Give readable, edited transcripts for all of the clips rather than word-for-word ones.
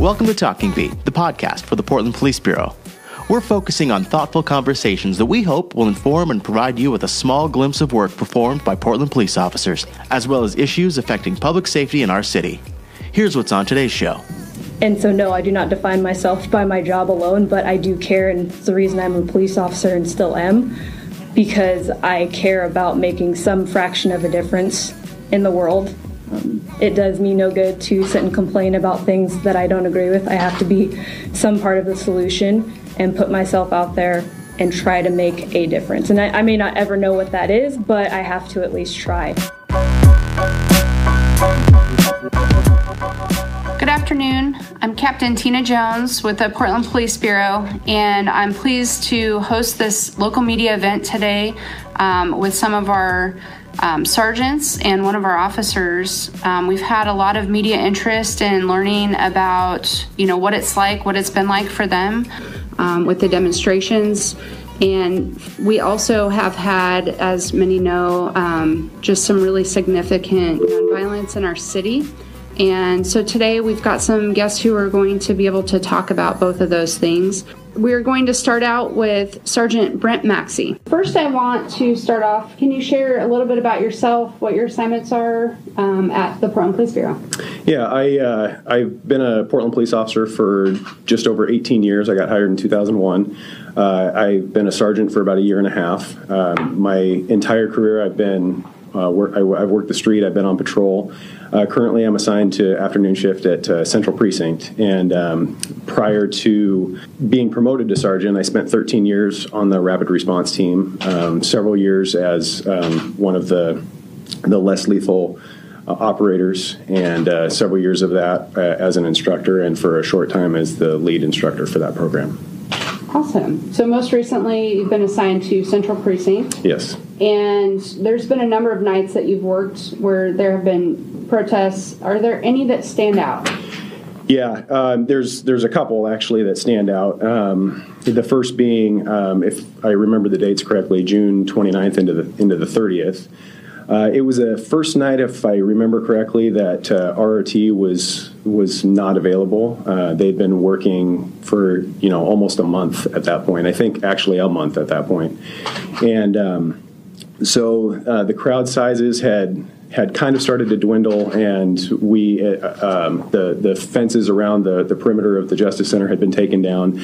Welcome to Talking Beat, the podcast for the Portland Police Bureau. We're focusing on thoughtful conversations that we hope will inform and provide you with a small glimpse of work performed by Portland police officers, as well as issues affecting public safety in our city. Here's what's on today's show. And so, no, I do not define myself by my job alone, but I do care, and it's the reason I'm a police officer and still am, because I care about making some fraction of a difference in the world. It does me no good to sit and complain about things that I don't agree with. I have to be some part of the solution and put myself out there and try to make a difference. And I may not ever know what that is, but I have to at least try. Good afternoon. I'm Captain Tina Jones with the Portland Police Bureau, and I'm pleased to host this local media event today with some of our sergeants and one of our officers. We've had a lot of media interest in learning about, what it's like, what it's been like for them with the demonstrations. And we also have had, as many know, just some really significant gun violence in our city. And so today we've got some guests who are going to be able to talk about both of those things. We're going to start out with Sergeant Brent Maxey. First, I want to start off, can you share a little bit about yourself, what your assignments are at the Portland Police Bureau? Yeah, I've been a Portland police officer for just over 18 years. I got hired in 2001. I've been a sergeant for about a year and a half. My entire career I've worked the street, I've been on patrol. Currently, I'm assigned to afternoon shift at Central Precinct, and prior to being promoted to sergeant, I spent 13 years on the rapid response team, several years as one of the less lethal operators, and several years of that as an instructor, and for a short time as the lead instructor for that program. Awesome. So most recently, you've been assigned to Central Precinct. Yes. And there's been a number of nights that you've worked where there have been protests. Are there any that stand out? Yeah, there's a couple actually that stand out. The first being, if I remember the dates correctly, June 29th into the 30th. It was a first night, if I remember correctly, that RRT was not available. They'd been working for almost a month at that point. I think actually a month at that point, and so the crowd sizes had kind of started to dwindle, and we the fences around the perimeter of the Justice Center had been taken down,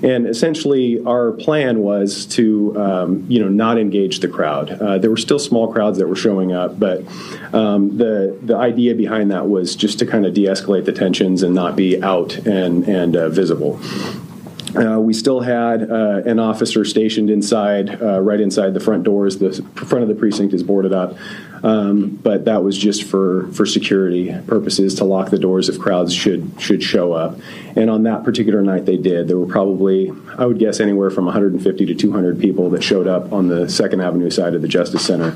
and essentially our plan was to not engage the crowd. There were still small crowds that were showing up, but the idea behind that was just to kind of de-escalate the tensions and not be out and visible. We still had an officer stationed inside, right inside the front doors. The front of the precinct is boarded up, but that was just for security purposes, to lock the doors if crowds should show up. And on that particular night, they did. There were probably, I would guess, anywhere from 150 to 200 people that showed up on the 2nd Avenue side of the Justice Center.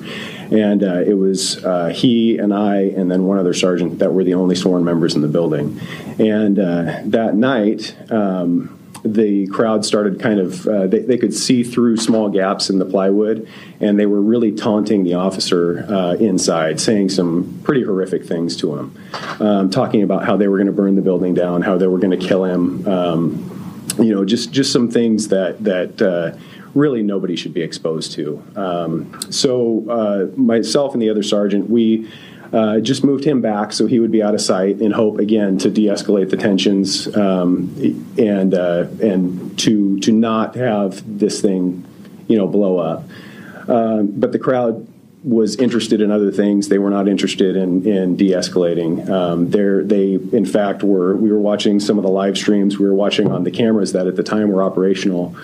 And it was he and I and then one other sergeant that were the only sworn members in the building. And that night, the crowd started kind of, they could see through small gaps in the plywood, and they were really taunting the officer inside, saying some pretty horrific things to him, talking about how they were going to burn the building down, how they were going to kill him, just some things that really nobody should be exposed to. So myself and the other sergeant, we just moved him back so he would be out of sight, in hope, again, to de-escalate the tensions and to not have this thing, blow up. But the crowd was interested in other things. They were not interested in de-escalating. They, in fact, we were watching some of the live streams. We were watching on the cameras that at the time were operational.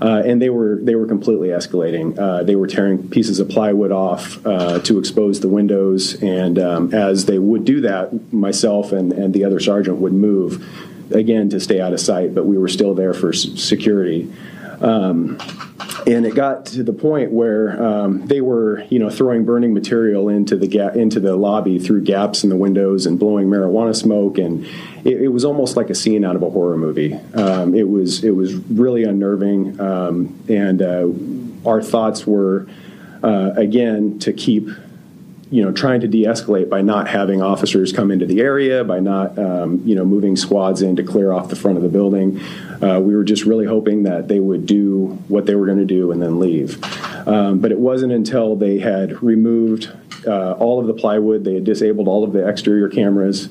And they were completely escalating. They were tearing pieces of plywood off to expose the windows, and as they would do that, myself and the other sergeant would move, again, to stay out of sight, but we were still there for security. And it got to the point where they were, throwing burning material into the lobby through gaps in the windows and blowing marijuana smoke, and it was almost like a scene out of a horror movie. It was really unnerving, and our thoughts were again to keep trying to de-escalate by not having officers come into the area, by not, moving squads in to clear off the front of the building. We were just really hoping that they would do what they were going to do and then leave. But it wasn't until they had removed all of the plywood, they had disabled all of the exterior cameras,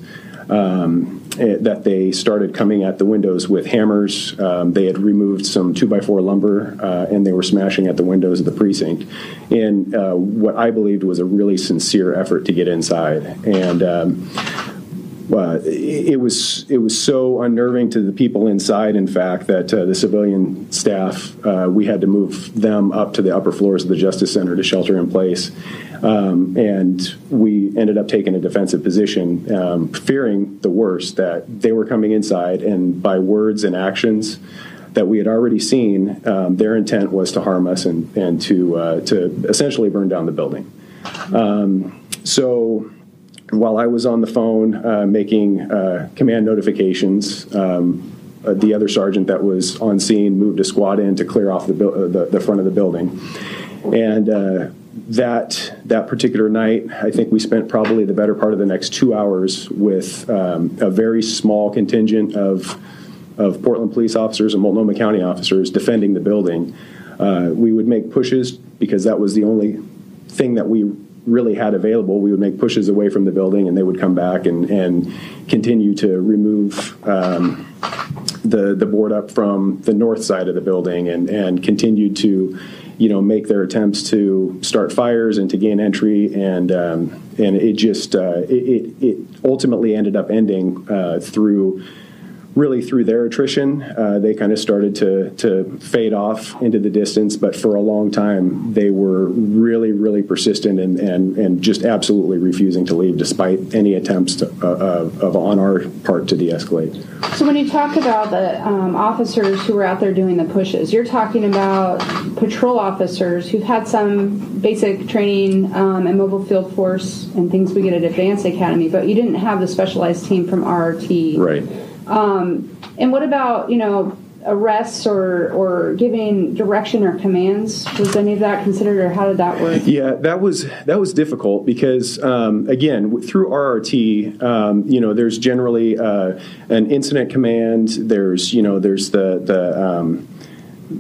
that they started coming at the windows with hammers. They had removed some 2x4 lumber, and they were smashing at the windows of the precinct in what I believed was a really sincere effort to get inside. And it was so unnerving to the people inside, in fact, that the civilian staff, we had to move them up to the upper floors of the Justice Center to shelter in place. And we ended up taking a defensive position, fearing the worst, that they were coming inside, and by words and actions that we had already seen, their intent was to harm us and to essentially burn down the building. So while I was on the phone making command notifications, the other sergeant that was on scene moved a squad in to clear off the front of the building. And that particular night, I think we spent probably the better part of the next 2 hours with a very small contingent of Portland police officers and Multnomah County officers defending the building. We would make pushes because that was the only thing that we really had available. We would make pushes away from the building, and they would come back and continue to remove the board up from the north side of the building and continue to make their attempts to start fires and to gain entry, and it just it ultimately ended up ending through their attrition. They kind of started to fade off into the distance, but for a long time they were really, really persistent and just absolutely refusing to leave, despite any attempts of on our part to de-escalate. So when you talk about the officers who were out there doing the pushes, you're talking about patrol officers who've had some basic training in mobile field force and things we get at Advanced Academy, but you didn't have the specialized team from RRT. Right. And what about, arrests or giving direction or commands? Was any of that considered, or how did that work? Yeah, that was difficult because, again, through RRT, there's generally an incident command. There's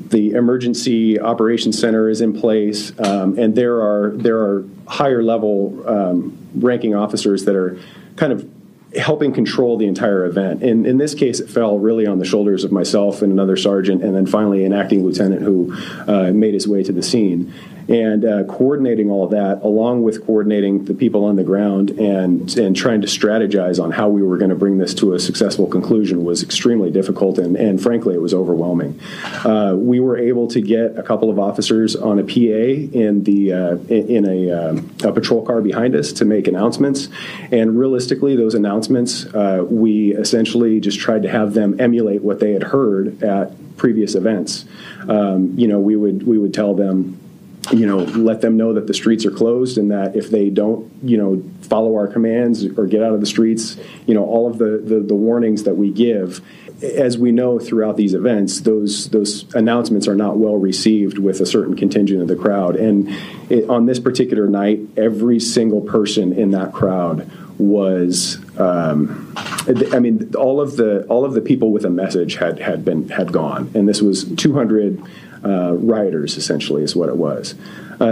the emergency operations center is in place, and there are higher level ranking officers that are kind of helping control the entire event. And in this case, it fell really on the shoulders of myself and another sergeant, and then finally an acting lieutenant who made his way to the scene. And coordinating all of that, along with coordinating the people on the ground and trying to strategize on how we were going to bring this to a successful conclusion, was extremely difficult, and frankly, it was overwhelming. We were able to get a couple of officers on a PA in a patrol car behind us to make announcements, and realistically, those announcements, we essentially just tried to have them emulate what they had heard at previous events. We would tell them, let them know that the streets are closed, and that if they don't, follow our commands or get out of the streets, all of the warnings that we give. As we know throughout these events, those announcements are not well received with a certain contingent of the crowd. And on this particular night, every single person in that crowd was, all of the people with a message had gone, and this was 200 rioters, essentially, is what it was.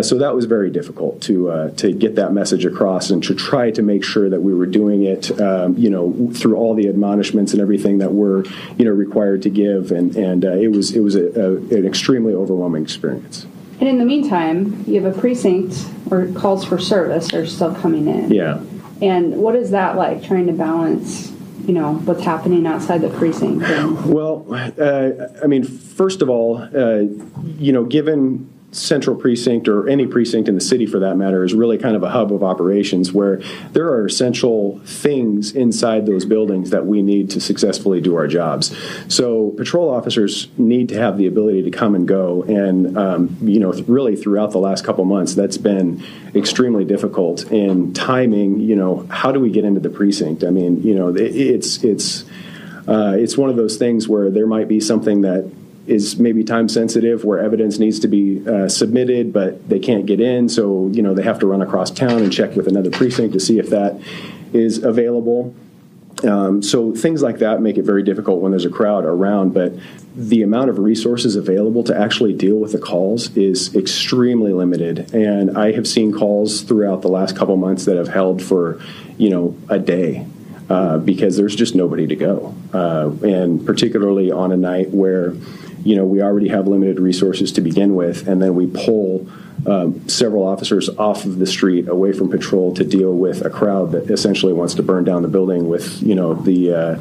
So that was very difficult to get that message across, and to try to make sure that we were doing it, through all the admonishments and everything that we're, required to give, and it was an extremely overwhelming experience. And in the meantime, you have a precinct where calls for service are still coming in. Yeah. And what is that like, trying to balance, what's happening outside the precinct? Well, first of all, given Central Precinct, or any precinct in the city for that matter, is really kind of a hub of operations where there are essential things inside those buildings that we need to successfully do our jobs. So patrol officers need to have the ability to come and go, and really throughout the last couple months, that's been extremely difficult in timing. How do we get into the precinct? I mean, it's one of those things where there might be something that is maybe time sensitive, where evidence needs to be submitted, but they can't get in, so they have to run across town and check with another precinct to see if that is available. So things like that make it very difficult when there's a crowd around, but the amount of resources available to actually deal with the calls is extremely limited. And I have seen calls throughout the last couple months that have held for, a day because there's just nobody to go. And particularly on a night where, we already have limited resources to begin with, and then we pull several officers off of the street away from patrol to deal with a crowd that essentially wants to burn down the building with the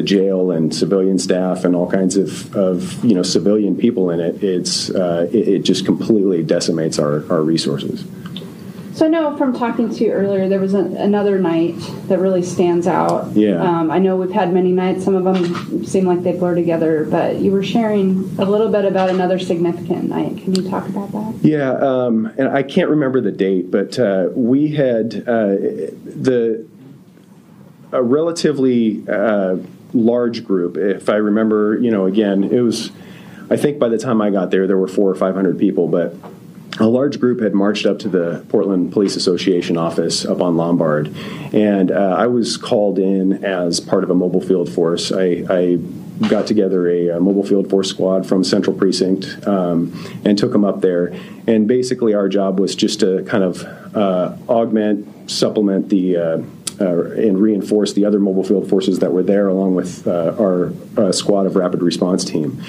jail and civilian staff and all kinds of civilian people in it. It just completely decimates our resources. So I know from talking to you earlier, there was another night that really stands out. Yeah. I know we've had many nights. Some of them seem like they blur together, but you were sharing a little bit about another significant night. Can you talk about that? Yeah, and I can't remember the date, but we had a relatively large group. If I remember, again, it was, I think by the time I got there were 400 or 500 people, but a large group had marched up to the Portland Police Association office up on Lombard, and I was called in as part of a mobile field force. I got together a mobile field force squad from Central Precinct and took them up there. And basically our job was just to kind of augment, supplement and reinforce the other mobile field forces that were there, along with our squad of rapid response team.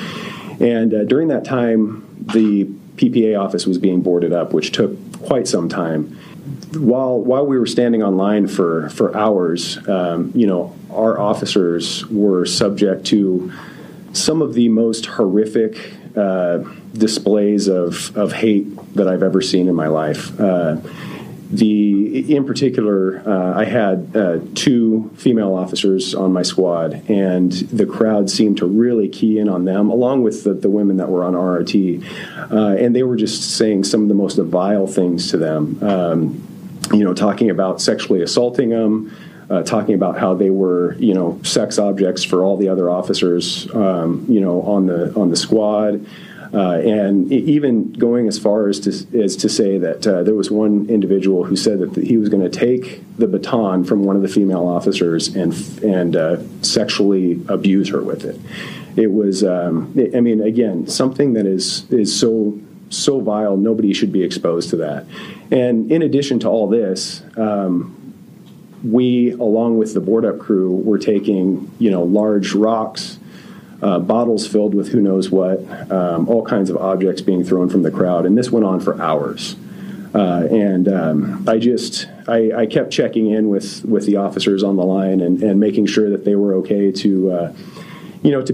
And during that time, the PPA office was being boarded up, which took quite some time. While we were standing on line for hours, our officers were subject to some of the most horrific displays of hate that I've ever seen in my life. In particular, I had 2 female officers on my squad, and the crowd seemed to really key in on them, along with the women that were on RRT, and they were just saying some of the most vile things to them, talking about sexually assaulting them, talking about how they were, sex objects for all the other officers, on the squad. And even going as far as to say that there was one individual who said that he was going to take the baton from one of the female officers and sexually abuse her with it. It was, again, something that is so vile. Nobody should be exposed to that. And in addition to all this, we, along with the board-up crew, were taking large rocks, bottles filled with who knows what, all kinds of objects being thrown from the crowd, and this went on for hours. I kept checking in with the officers on the line and making sure that they were okay to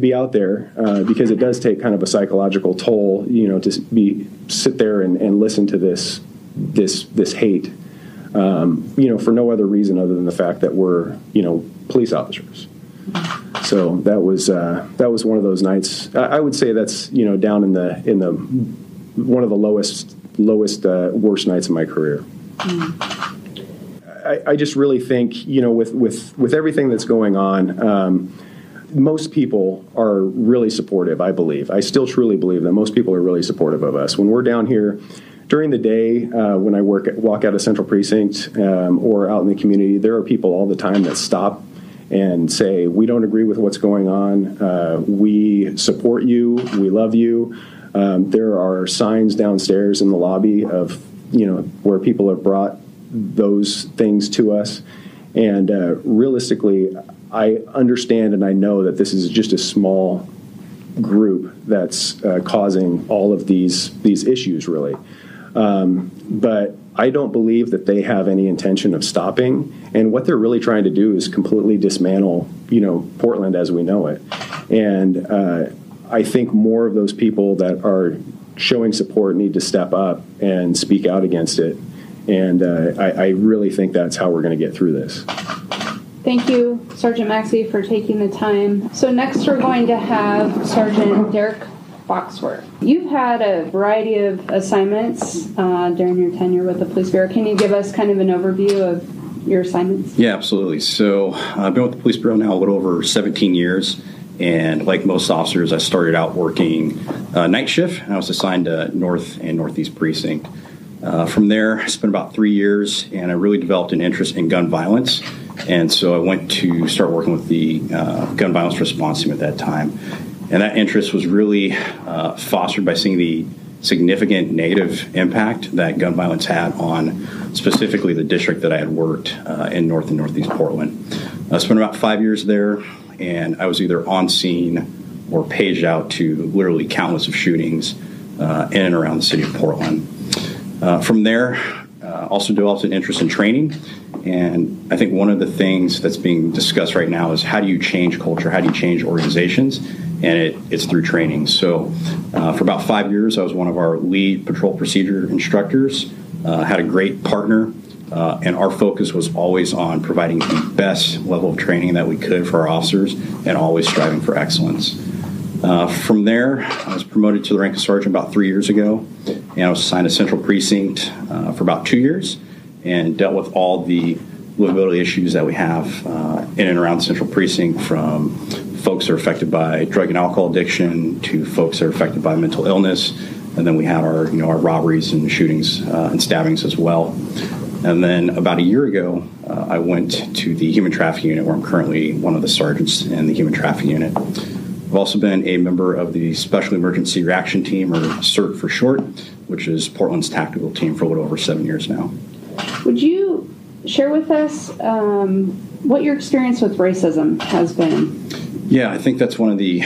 be out there, because it does take kind of a psychological toll, to sit there and listen to this hate, for no other reason other than the fact that we're police officers. So that was one of those nights. I would say that's down in the one of the lowest worst nights of my career. I just really think with everything that's going on, most people are really supportive. I believe. I still truly believe that most people are really supportive of us when we're down here. During the day, when I walk out of Central Precinct or out in the community, there are people all the time that stop and say, we don't agree with what's going on. We support you. We love you. There are signs downstairs in the lobby of, where people have brought those things to us. And realistically, I understand and I know that this is just a small group that's causing all of these issues, really. But I don't believe that they have any intention of stopping. And what they're really trying to do is completely dismantle, Portland as we know it. And I think more of those people that are showing support need to step up and speak out against it. And I really think that's how we're going to get through this. Thank you, Sergeant Maxey, for taking the time. So next we're going to have Sergeant Derek Foxworth. You've had a variety of assignments during your tenure with the Police Bureau. Can you give us kind of an overview of your assignments? Yeah, absolutely. So I've been with the Police Bureau now a little over 17 years, And like most officers, I started out working night shift, and I was assigned to North and Northeast Precinct. From there, I spent about 3 years, and I really developed an interest in gun violence. And so I went to start working with the gun violence response team at that time. And that interest was really fostered by seeing the significant negative impact that gun violence had on specifically the district that I had worked in North and Northeast Portland. I spent about 5 years there, and I was either on scene or paged out to literally countless of shootings in and around the city of Portland. From there, also developed an interest in training, and I think one of the things that's being discussed right now is how do you change culture, how do you change organizations, and it's through training. So for about 5 years, I was one of our lead patrol procedure instructors, had a great partner, and our focus was always on providing the best level of training that we could for our officers and always striving for excellence. From there, I was promoted to the rank of sergeant about 3 years ago, and I was assigned to Central Precinct for about 2 years and dealt with all the livability issues that we have in and around Central Precinct, from folks that are affected by drug and alcohol addiction to folks that are affected by mental illness. And then we had our robberies and shootings and stabbings as well. And then about a year ago, I went to the human trafficking unit, where I'm currently one of the sergeants in the human trafficking unit. I've also been a member of the Special Emergency Reaction Team, or CERT for short, which is Portland's tactical team, for a little over 7 years now. Would you share with us what your experience with racism has been? Yeah, I think that's one of the...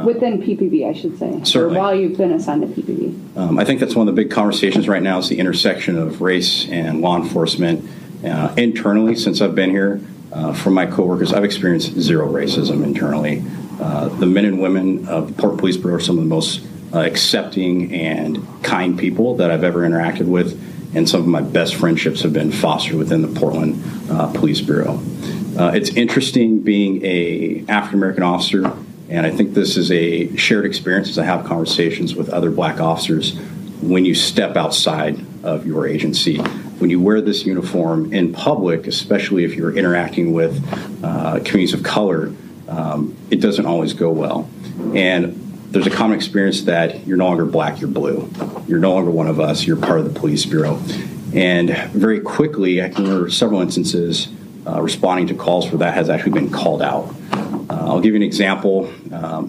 within PPB, I should say. Certainly. Or while you've been assigned to PPB. I think that's one of the big conversations right now, is the intersection of race and law enforcement. Internally, since I've been here, from my coworkers, I've experienced zero racism internally. The men and women of the Portland Police Bureau are some of the most accepting and kind people that I've ever interacted with, and some of my best friendships have been fostered within the Portland Police Bureau. It's interesting being a African-American officer, and I think this is a shared experience as I have conversations with other black officers. When you step outside of your agency, when you wear this uniform in public, especially if you're interacting with communities of color, it doesn't always go well. And there's a common experience that you're no longer black, you're blue. You're no longer one of us, you're part of the police bureau. And very quickly, I can remember several instances responding to calls where that has actually been called out. I'll give you an example.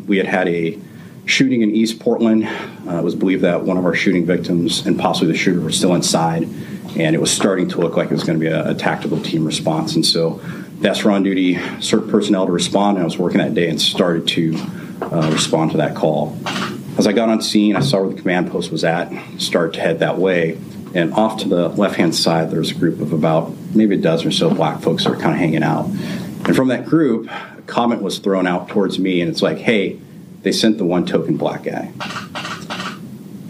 We had a shooting in East Portland. It was believed that one of our shooting victims and possibly the shooter were still inside, and it was starting to look like it was going to be a tactical team response. And so that's for on-duty CERT personnel to respond, and I was working that day and started to respond to that call. As I got on scene, I saw where the command post was at, started to head that way, and off to the left-hand side, there was a group of about maybe a dozen or so black folks that were kind of hanging out. And from that group, a comment was thrown out towards me, and it's like, hey, they sent the one token black guy.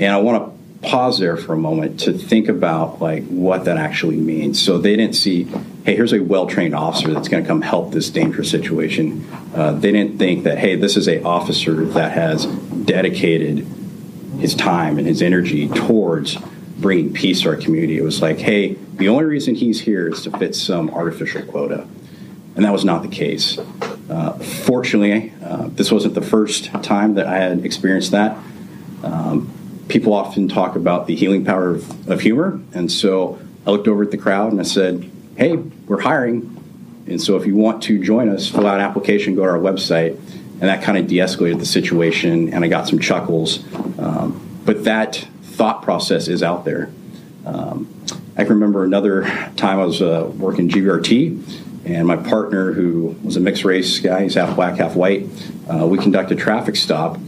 And I want to pause there for a moment to think about what that actually means. So they didn't see, hey, here's a well-trained officer that's going to come help this dangerous situation. They didn't think that, hey, this is an officer that has dedicated his time and his energy towards bringing peace to our community. It was like, hey, the only reason he's here is to fit some artificial quota. And that was not the case. Fortunately, this wasn't the first time that I had experienced that. People often talk about the healing power of humor. And so I looked over at the crowd and I said, hey, we're hiring. And so if you want to join us, fill out an application, go to our website. And that kind of de-escalated the situation, and I got some chuckles. But that thought process is out there. I can remember another time I was working GVRT, and my partner, who was a mixed race guy, he's half black, half white, we conducted a traffic stop,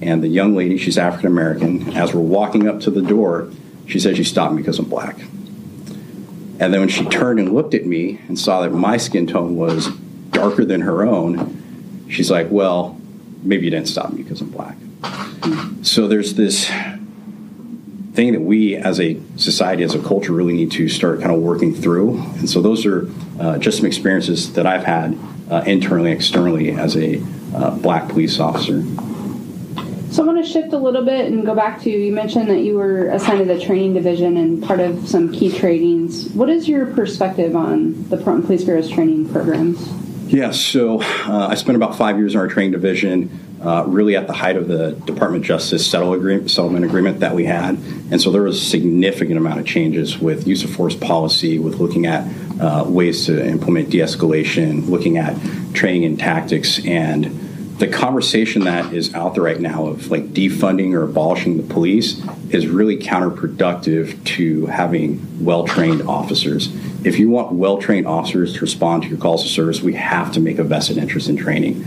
and the young lady, she's African American, as we're walking up to the door, she said she stopped me because I'm black. And then when she turned and looked at me and saw that my skin tone was darker than her own, she's like, well, maybe you didn't stop me because I'm black. So there's this thing that we as a society, as a culture, really need to start kind of working through. And so those are just some experiences that I've had internally, externally as a black police officer. So I want to shift a little bit and go back to, you mentioned that you were assigned to the training division and part of some key trainings. What is your perspective on the Portland Police Bureau's training programs? Yeah, so I spent about 5 years in our training division, really at the height of the Department of Justice settlement agreement that we had. And so there was a significant amount of changes with use of force policy, with looking at ways to implement de-escalation, looking at training and tactics. And the conversation that is out there right now of like defunding or abolishing the police is really counterproductive to having well-trained officers. If you want well-trained officers to respond to your calls of service, we have to make a vested interest in training.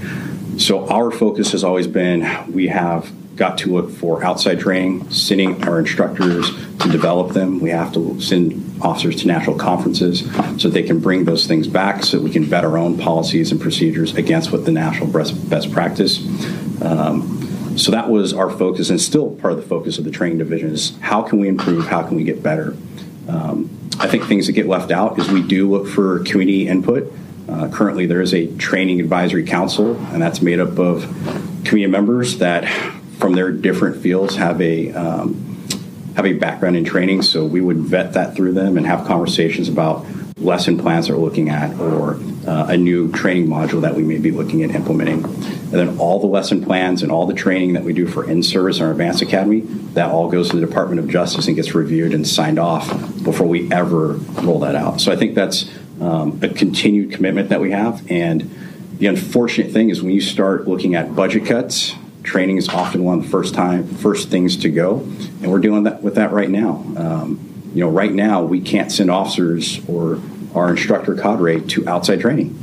So our focus has always been, we have got to look for outside training, sending our instructors to develop them. We have to send officers to national conferences so they can bring those things back so that we can vet our own policies and procedures against what the national best practice. So that was our focus, and still part of the focus of the training division is how can we improve, how can we get better. I think things that get left out is we do look for community input. Currently there is a training advisory council, and that's made up of community members that from their different fields have a background in training, so we would vet that through them and have conversations about lesson plans that we're looking at, or a new training module that we may be looking at implementing. And then all the lesson plans and all the training that we do for in-service in our advanced academy, that all goes to the Department of Justice and gets reviewed and signed off before we ever roll that out. So I think that's a continued commitment that we have. And the unfortunate thing is when you start looking at budget cuts, training is often one of the first things to go, and we're dealing with that right now. Right now we can't send officers or our instructor cadre to outside training,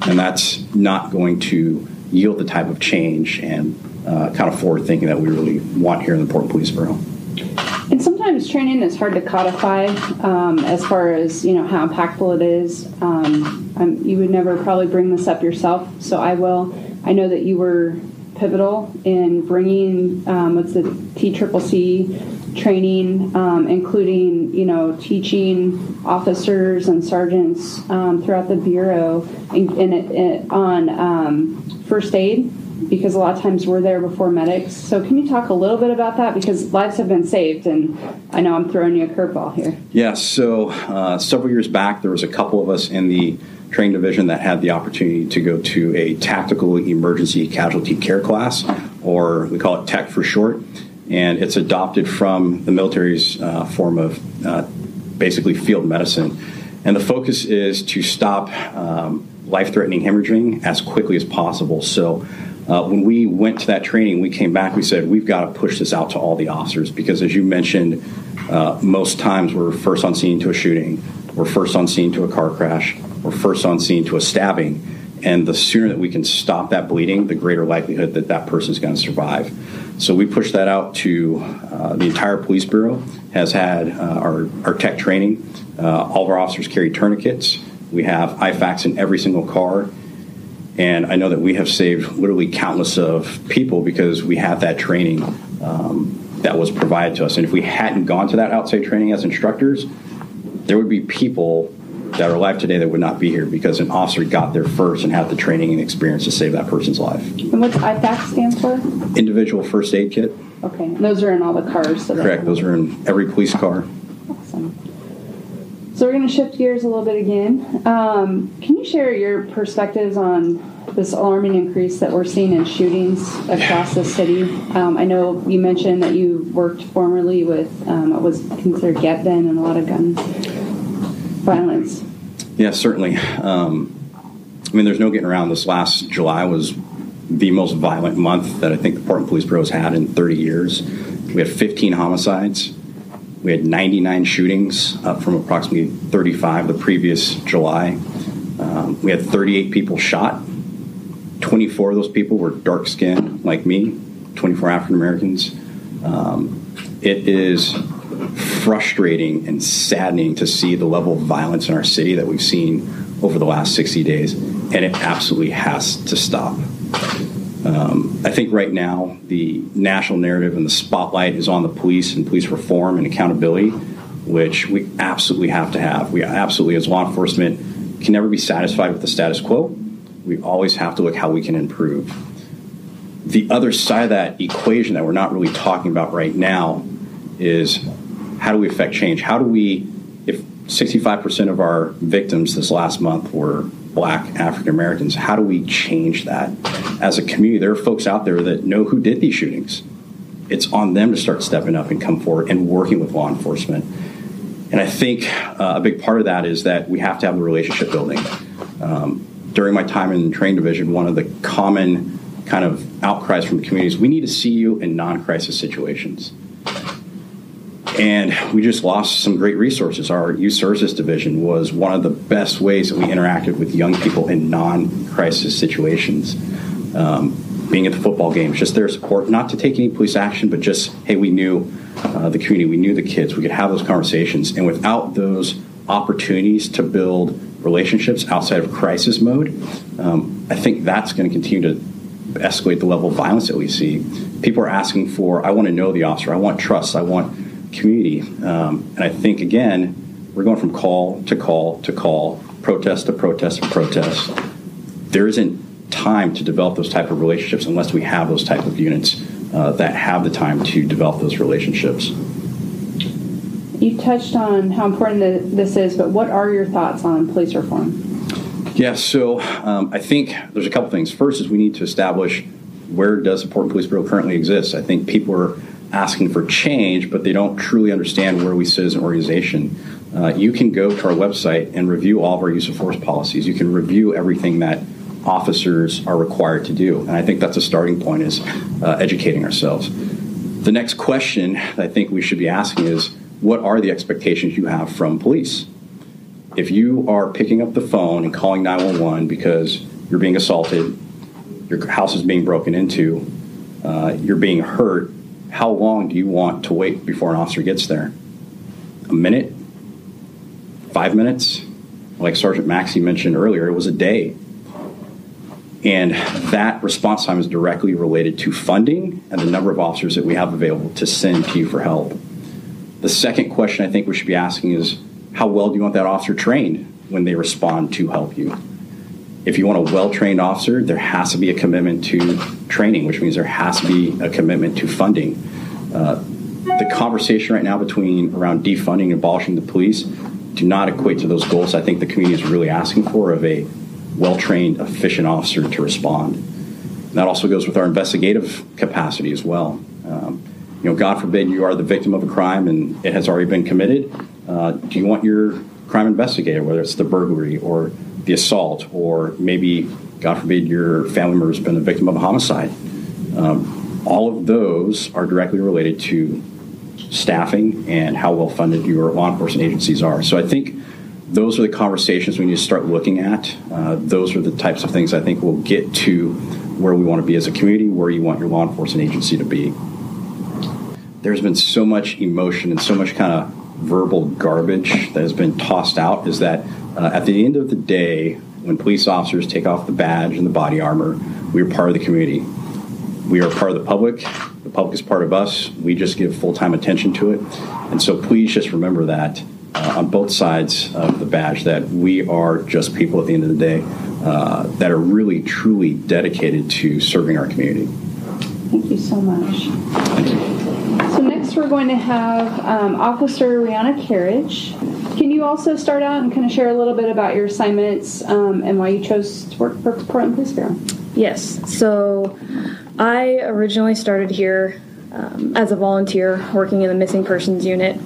and that's not going to yield the type of change and kind of forward thinking that we really want here in the Portland Police Bureau. And sometimes training is hard to codify as far as how impactful it is. You would never probably bring this up yourself, so I will. I know that you were pivotal in bringing what's the TCCC training, including teaching officers and sergeants throughout the bureau on first aid, because a lot of times we're there before medics. So can you talk a little bit about that, because lives have been saved, and I know I'm throwing you a curveball here. Yeah, so several years back there was a couple of us in the training division that had the opportunity to go to a tactical emergency casualty care class, or we call it TEC for short, and it's adopted from the military's form of basically field medicine. And the focus is to stop life-threatening hemorrhaging as quickly as possible. So when we went to that training, we came back, we said, we've got to push this out to all the officers, because as you mentioned, most times we're first on scene to a shooting, we're first on scene to a car crash, we're first on scene to a stabbing, and the sooner that we can stop that bleeding, the greater likelihood that that person's going to survive. So we pushed that out to the entire police bureau, has had our tech training. All of our officers carry tourniquets. We have IFACs in every single car. And I know that we have saved literally countless of people because we have that training that was provided to us. And if we hadn't gone to that outside training as instructors, there would be people that are alive today that would not be here because an officer got there first and had the training and experience to save that person's life. And what's IFAC stand for? Individual First Aid Kit. Okay. Those are in all the cars. So correct. Those are in every police car. Awesome. So we're going to shift gears a little bit again. Can you share your perspectives on this alarming increase that we're seeing in shootings across the city? I know you mentioned that you worked formerly with what was considered GETVN and a lot of gun violence. Yeah, certainly. There's no getting around this. Last July was the most violent month that I think the Portland Police Bureau has had in 30 years. We had 15 homicides. We had 99 shootings, up from approximately 35 the previous July. We had 38 people shot. 24 of those people were dark-skinned, like me, 24 African Americans. It is frustrating and saddening to see the level of violence in our city that we've seen over the last 60 days, and it absolutely has to stop. I think right now the national narrative and the spotlight is on the police and police reform and accountability, which we absolutely have to have. We absolutely, as law enforcement, can never be satisfied with the status quo. We always have to look how we can improve. The other side of that equation that we're not really talking about right now is how do we affect change? How do we, if 65% of our victims this last month were Black African Americans. How do we change that as a community? There are folks out there that know who did these shootings. It's on them to start stepping up and come forward and working with law enforcement. And I think a big part of that is that we have to have the relationship building. During my time in the training division, one of the common kind of outcries from the community is we need to see you in non-crisis situations. And we just lost some great resources. Our youth services division was one of the best ways that we interacted with young people in non-crisis situations. Being at the football games, just their support, not to take any police action, but just, hey, we knew the community, we knew the kids, we could have those conversations. And without those opportunities to build relationships outside of crisis mode, I think that's going to continue to escalate the level of violence that we see. People are asking for, I want to know the officer, I want trust, I want community. And I think, again, we're going from call to call to call, protest to protest to protest. There isn't time to develop those type of relationships unless we have those type of units that have the time to develop those relationships. You touched on how important this is, but what are your thoughts on police reform? Yeah, so I think there's a couple things. First is we need to establish where does the Portland Police Bureau currently exist. I think people are asking for change, but they don't truly understand where we sit as an organization. You can go to our website and review all of our use of force policies. You can review everything that officers are required to do. And I think that's a starting point, is educating ourselves. The next question that I think we should be asking is, what are the expectations you have from police? If you are picking up the phone and calling 911 because you're being assaulted, your house is being broken into, you're being hurt, how long do you want to wait before an officer gets there? A minute? 5 minutes? Like Sergeant Maxey mentioned earlier, it was a day. And that response time is directly related to funding and the number of officers that we have available to send to you for help. The second question I think we should be asking is, how well do you want that officer trained when they respond to help you? If you want a well-trained officer, there has to be a commitment to training, which means there has to be a commitment to funding. The conversation right now around defunding and abolishing the police do not equate to those goals I think the community is really asking for, of a well-trained, efficient officer to respond. And that also goes with our investigative capacity as well. God forbid you are the victim of a crime and it has already been committed. Do you want your crime investigated, whether it's the burglary or the assault, or maybe, God forbid, your family member has been a victim of a homicide? All of those are directly related to staffing and how well funded your law enforcement agencies are. So I think those are the conversations we need to start looking at. Those are the types of things I think will get to where we want to be as a community, where you want your law enforcement agency to be. There's been so much emotion and so much kind of verbal garbage that has been tossed out, is that at the end of the day, when police officers take off the badge and the body armor, we are part of the community. We are part of the public. The public is part of us. We just give full-time attention to it. And so please just remember that on both sides of the badge, that we are just people at the end of the day that are really, truly dedicated to serving our community. Thank you so much. Thank you. So next we're going to have Officer Rihanna Carriage. Can you also start out and kind of share a little bit about your assignments and why you chose to work for Portland Police Bureau? Yes. So I originally started here as a volunteer working in the missing persons unit,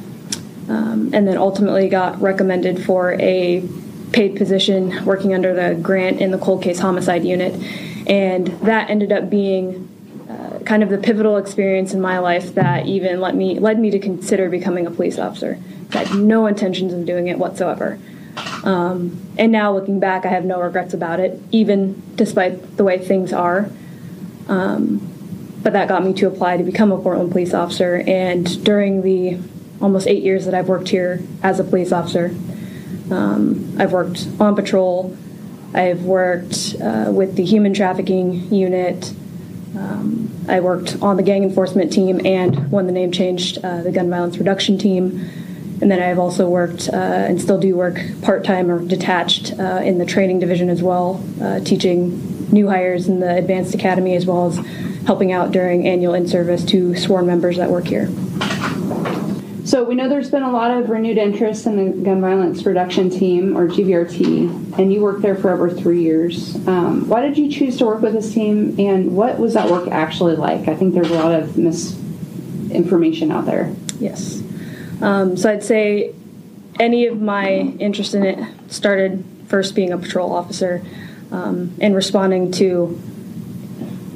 and then ultimately got recommended for a paid position working under the grant in the cold case homicide unit. And that ended up being kind of the pivotal experience in my life that even led me to consider becoming a police officer. I had no intentions of doing it whatsoever. And now looking back, I have no regrets about it, even despite the way things are. But that got me to apply to become a Portland police officer. And during the almost 8 years that I've worked here as a police officer, I've worked on patrol. I've worked with the human trafficking unit. I worked on the gang enforcement team, and when the name changed, the gun violence reduction team. And then I've also worked and still do work part-time or detached in the training division as well, teaching new hires in the advanced academy, as well as helping out during annual in-service to sworn members that work here. So we know there's been a lot of renewed interest in the Gun Violence Reduction Team, or GVRT, and you worked there for over 3 years. Why did you choose to work with this team, and what was that work actually like? I think there's a lot of misinformation out there. Yes. So I'd say any of my interest in it started first being a patrol officer and responding to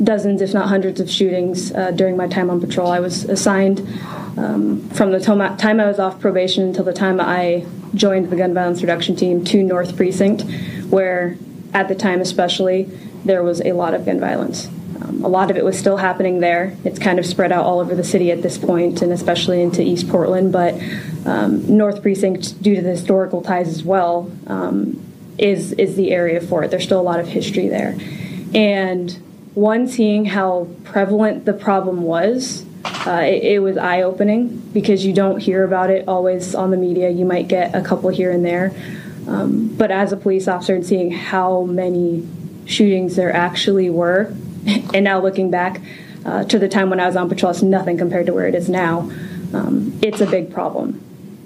dozens, if not hundreds, of shootings during my time on patrol. I was assigned from the time I was off probation until the time I joined the Gun Violence Reduction Team to North Precinct, where at the time especially there was a lot of gun violence. A lot of it was still happening there. It's kind of spread out all over the city at this point, and especially into East Portland, but North Precinct, due to the historical ties as well, is the area for it. There's still a lot of history there. And seeing how prevalent the problem was, it was eye-opening, because you don't hear about it always on the media. You might get a couple here and there. But as a police officer and seeing how many shootings there actually were, and now looking back to the time when I was on patrol, it's nothing compared to where it is now. It's a big problem.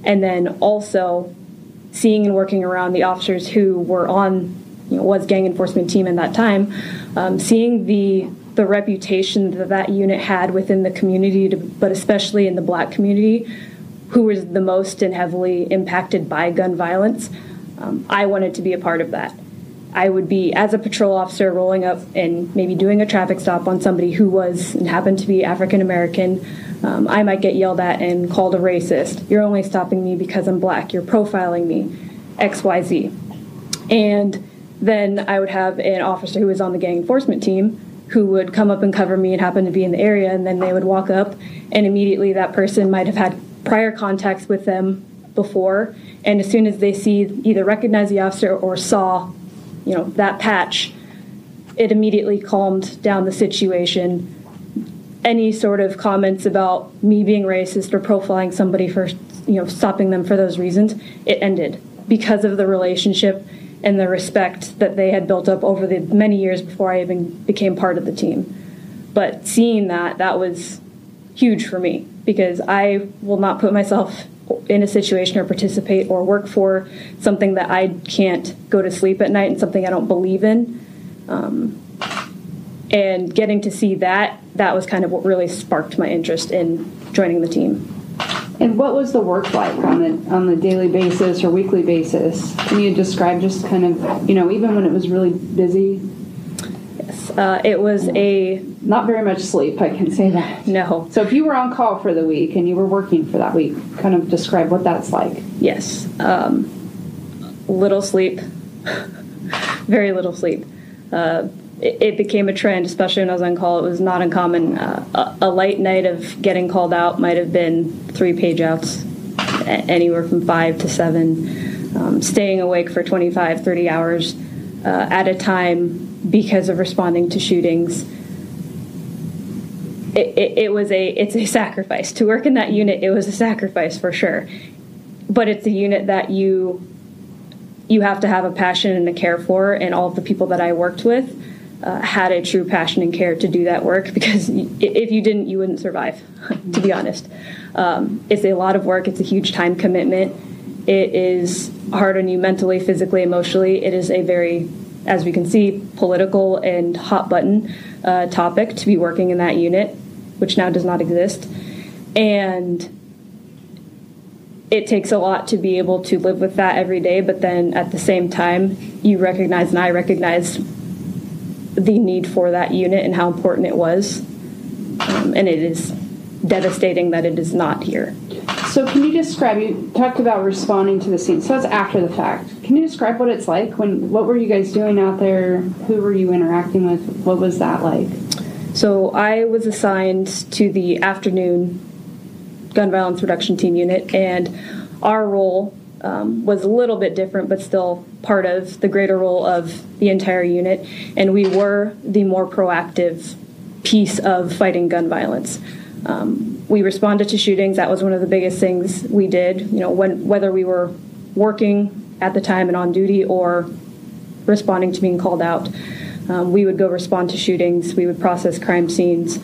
And then also seeing and working around the officers who were on, was gang enforcement team at that time, seeing the reputation that unit had within the community, but especially in the Black community, who was the most and heavily impacted by gun violence, I wanted to be a part of that. I would be, as a patrol officer, rolling up and maybe doing a traffic stop on somebody who was and happened to be African American. I might get yelled at and called a racist. You're only stopping me because I'm Black. You're profiling me, XYZ. And then I would have an officer who was on the gang enforcement team who would come up and cover me and happen to be in the area, and then they would walk up, and immediately that person might have had prior contacts with them before, and as soon as they either recognize the officer or saw, that patch, it immediately calmed down the situation. Any sort of comments about me being racist or profiling somebody for, stopping them for those reasons, it ended because of the relationship and the respect that they had built up over the many years before I even became part of the team. But seeing that was huge for me, because I will not put myself in a situation or participate or work for something that I can't go to sleep at night and something I don't believe in. And getting to see that was kind of what really sparked my interest in joining the team. And what was the work like on the daily basis or weekly basis? Can you describe just kind of, even when it was really busy? Yes, it was not very much sleep, I can say that. No. So if you were on call for the week and you were working for that week, kind of describe what that's like. Yes. Little sleep. Very little sleep. It became a trend, especially when I was on call. It was not uncommon. A light night of getting called out might have been 3 page outs, anywhere from 5 to 7, staying awake for 25, 30 hours at a time because of responding to shootings. It's a sacrifice. To work in that unit, it was a sacrifice for sure. But it's a unit that you have to have a passion and a care for, and all of the people that I worked with had a true passion and care to do that work, because if you didn't, you wouldn't survive, to be honest. It's a lot of work. It's a huge time commitment. It is hard on you mentally, physically, emotionally. It is a very, as we can see, political and hot button topic to be working in that unit, which now does not exist. And it takes a lot to be able to live with that every day, but then at the same time, you recognize, and I recognize, the need for that unit and how important it was. And it is devastating that it is not here. So can you describe, you talked about responding to the scene, so that's after the fact. Can you describe what it's like? What were you guys doing out there? Who were you interacting with? What was that like? So I was assigned to the afternoon Gun Violence Reduction Team unit, and our role was a little bit different, but still part of the greater role of the entire unit. And we were the more proactive piece of fighting gun violence. We responded to shootings. That was one of the biggest things we did. Whether we were working at the time and on duty or responding to being called out, we would go respond to shootings. We would process crime scenes.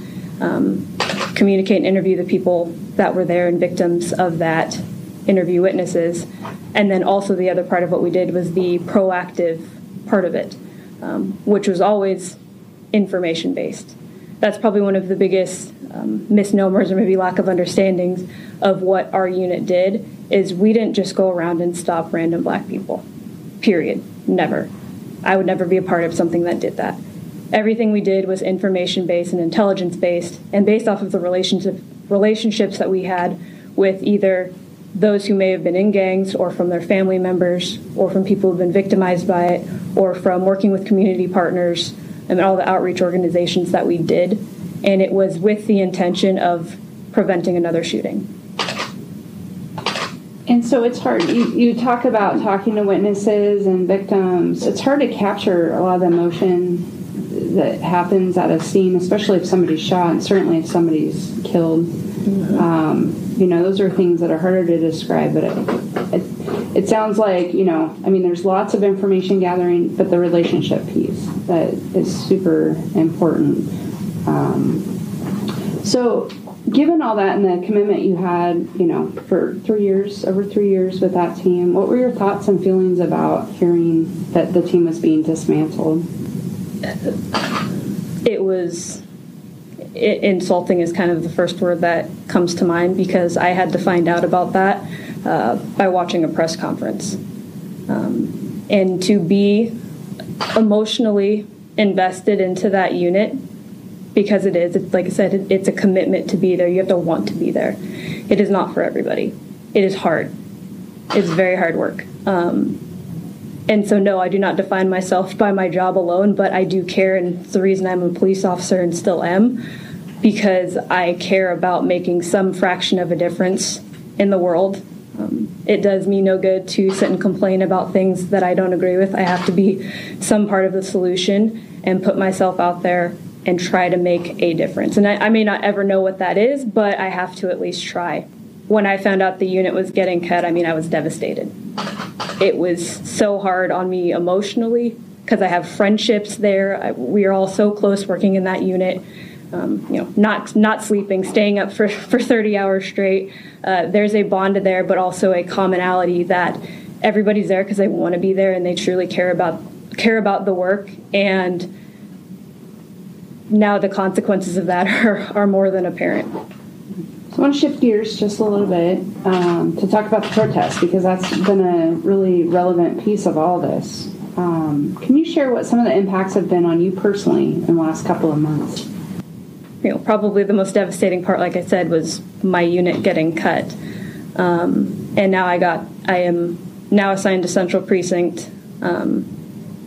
communicate and interview the people that were there and victims of that, interview witnesses. And then also the other part of what we did was the proactive part of it, which was always information-based. That's probably one of the biggest misnomers or maybe lack of understandings of what our unit did, is we didn't just go around and stop random Black people, period. Never. I would never be a part of something that did that. Everything we did was information-based and intelligence-based, and based off of the relationships that we had with either those who may have been in gangs, or from their family members, or from people who've been victimized by it, or from working with community partners and all the outreach organizations that we did. And it was with the intention of preventing another shooting. And so it's hard. You talk about talking to witnesses and victims. It's hard to capture a lot of the emotion that happens at a scene, especially if somebody's shot, and certainly if somebody's killed. Mm-hmm. Those are things that are harder to describe, but it sounds like, there's lots of information gathering, but the relationship piece that is super important. So given all that and the commitment you had, for over 3 years with that team, what were your thoughts and feelings about hearing that the team was being dismantled? It was insulting is kind of the first word that comes to mind, because I had to find out about that by watching a press conference. And to be emotionally invested into that unit, because it's like I said, it's a commitment to be there. You have to want to be there. It is not for everybody. It is hard. It's very hard work. And so, no, I do not define myself by my job alone, but I do care, and it's the reason I'm a police officer and still am, because I care about making some fraction of a difference in the world. It does me no good to sit and complain about things that I don't agree with. I have to be some part of the solution and put myself out there and try to make a difference. And I may not ever know what that is, but I have to at least try. When I found out the unit was getting cut, I was devastated. It was so hard on me emotionally, because I have friendships there. We are all so close working in that unit. Not sleeping, staying up for 30 hours straight. There's a bond there, but also a commonality that everybody's there because they want to be there and they truly care about the work. And now the consequences of that are more than apparent. So I want to shift gears just a little bit to talk about the protest, because that's been a really relevant piece of all this. Can you share what some of the impacts have been on you personally in the last couple of months? Probably the most devastating part, like I said, was my unit getting cut. And now I am now assigned to Central Precinct,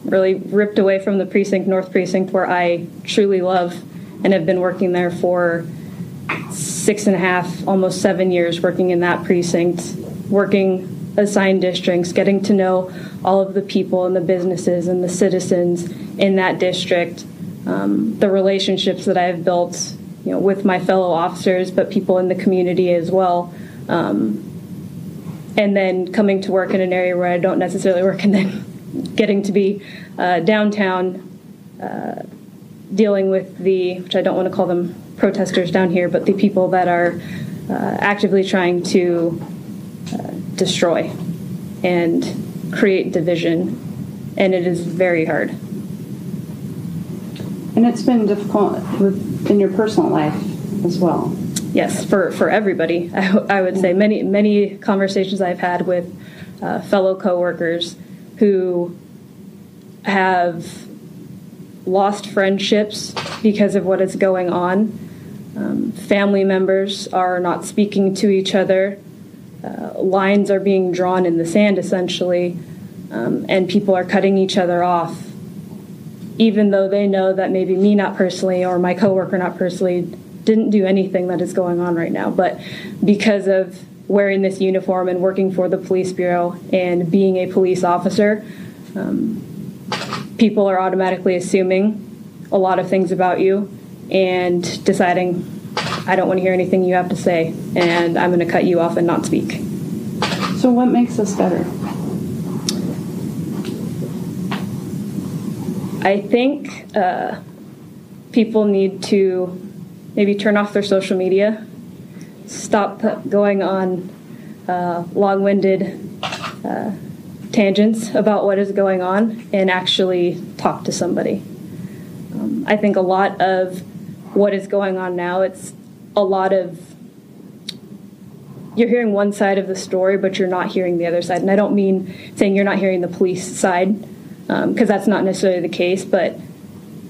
really ripped away from the precinct, North Precinct, where I truly love and have been working there for 6.5, almost 7 years, working in that precinct, working assigned districts, getting to know all of the people and the businesses and the citizens in that district. The relationships that I've built, with my fellow officers, but people in the community as well. And then coming to work in an area where I don't necessarily work, and then getting to be downtown, dealing with which I don't want to call them protesters down here, but the people that are actively trying to destroy and create division. And it is very hard. And it's been difficult in your personal life as well. Yes, for everybody. I would say many conversations I've had with fellow coworkers who have lost friendships because of what is going on. Family members are not speaking to each other. Lines are being drawn in the sand, essentially, and people are cutting each other off, even though they know that maybe me not personally or my coworker not personally didn't do anything that is going on right now. But because of wearing this uniform and working for the police bureau and being a police officer, people are automatically assuming a lot of things about you and deciding, I don't want to hear anything you have to say, and I'm going to cut you off and not speak. So what makes this better? I think people need to maybe turn off their social media, stop going on long-winded tangents about what is going on, and actually talk to somebody. I think a lot of what is going on now, it's a lot of, you're hearing one side of the story, but you're not hearing the other side. And I don't mean saying you're not hearing the police side, because that's not necessarily the case, but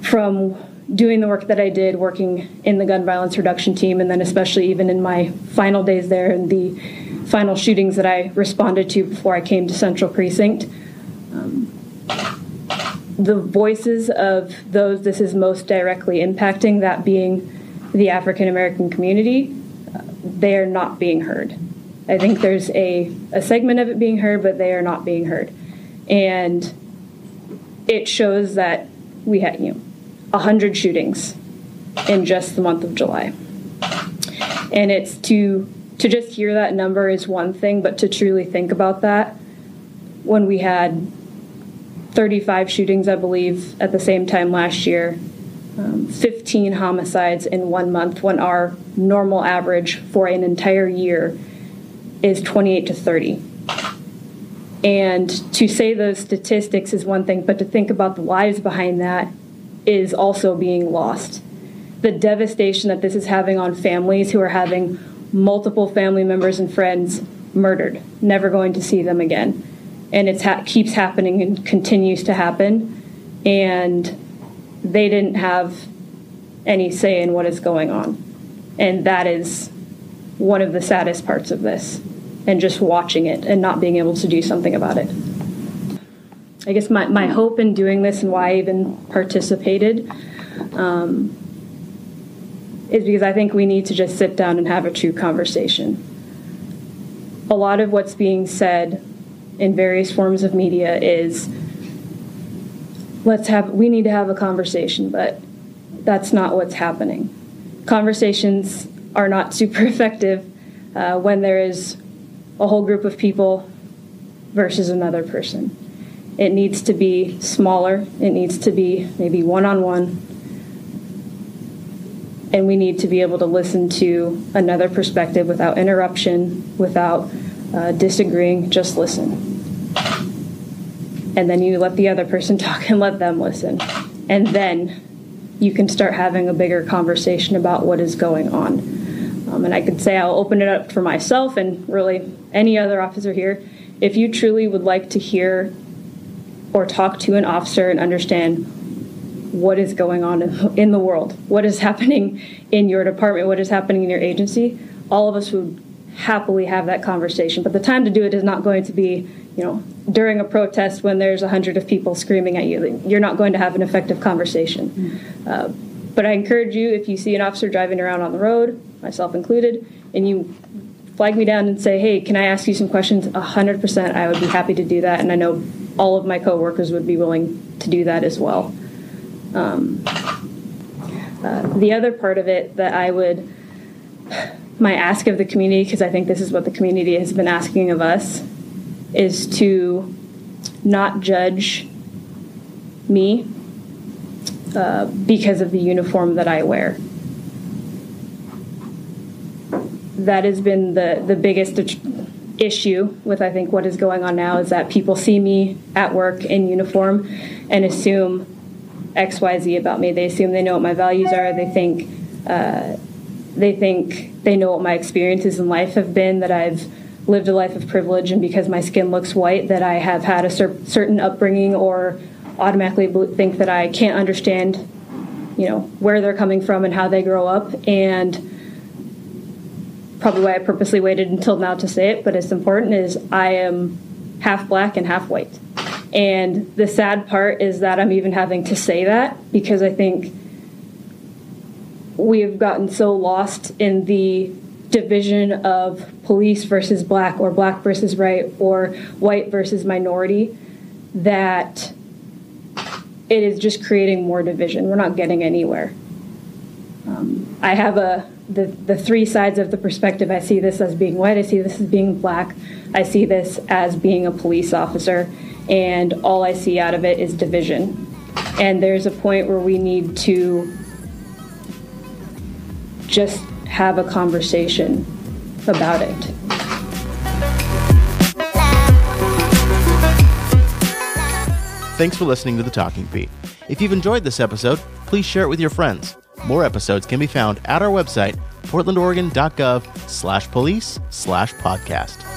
from doing the work that I did, working in the gun violence reduction team, and then especially even in my final days there and the final shootings that I responded to before I came to Central Precinct, the voices of those this is most directly impacting, that being the African American community, they are not being heard. I think there's a segment of it being heard, but they are not being heard. And it shows that we had 100 shootings in just the month of July. And it's to just hear that number is one thing, but to truly think about that, when we had 35 shootings, I believe, at the same time last year, 15 homicides in 1 month, when our normal average for an entire year is 28 to 30. And to say those statistics is one thing, but to think about the lives behind that is also being lost. The devastation that this is having on families who are having multiple family members and friends murdered, never going to see them again. And it keeps happening and continues to happen. And they didn't have any say in what is going on. And that is one of the saddest parts of this. And just watching it and not being able to do something about it. I guess my hope in doing this and why I even participated is because I think we need to just sit down and have a true conversation. A lot of what's being said in various forms of media is, we need to have a conversation, but that's not what's happening. Conversations are not super effective when there is a whole group of people versus another person. It needs to be smaller. It needs to be maybe one-on-one. And we need to be able to listen to another perspective without interruption, without disagreeing, just listen. And then you let the other person talk and let them listen. And then you can start having a bigger conversation about what is going on. And I could say I'll open it up for myself and really any other officer here. If you truly would like to hear or talk to an officer and understand what is going on in the world, what is happening in your department, what is happening in your agency, all of us would happily have that conversation. But the time to do it is not going to be, during a protest when there's 100 of people screaming at you. You're not going to have an effective conversation. But I encourage you, if you see an officer driving around on the road, myself included, and you flag me down and say, hey, can I ask you some questions? 100%, I would be happy to do that. And I know all of my coworkers would be willing to do that as well. The other part of it that my ask of the community, because I think this is what the community has been asking of us, is to not judge me because of the uniform that I wear. That has been the biggest issue with, I think, what is going on now, is that people see me at work in uniform and assume XYZ about me. They assume they know what my values are. They think they know what my experiences in life have been, that I've lived a life of privilege, and because my skin looks white, that I have had a certain upbringing, or automatically think that I can't understand, where they're coming from and how they grow up. And probably why I purposely waited until now to say it, but it's important, is I am half black and half white. And the sad part is that I'm even having to say that, because I think we have gotten so lost in the division of police versus black, or black versus white, or white versus minority, that it is just creating more division. We're not getting anywhere. I have the three sides of the perspective. I see this as being white, I see this as being black, I see this as being a police officer, and all I see out of it is division. And there's a point where we need to just have a conversation about it. Thanks for listening to The Talking Pete. If you've enjoyed this episode, please share it with your friends. More episodes can be found at our website, portlandoregon.gov/police/podcast.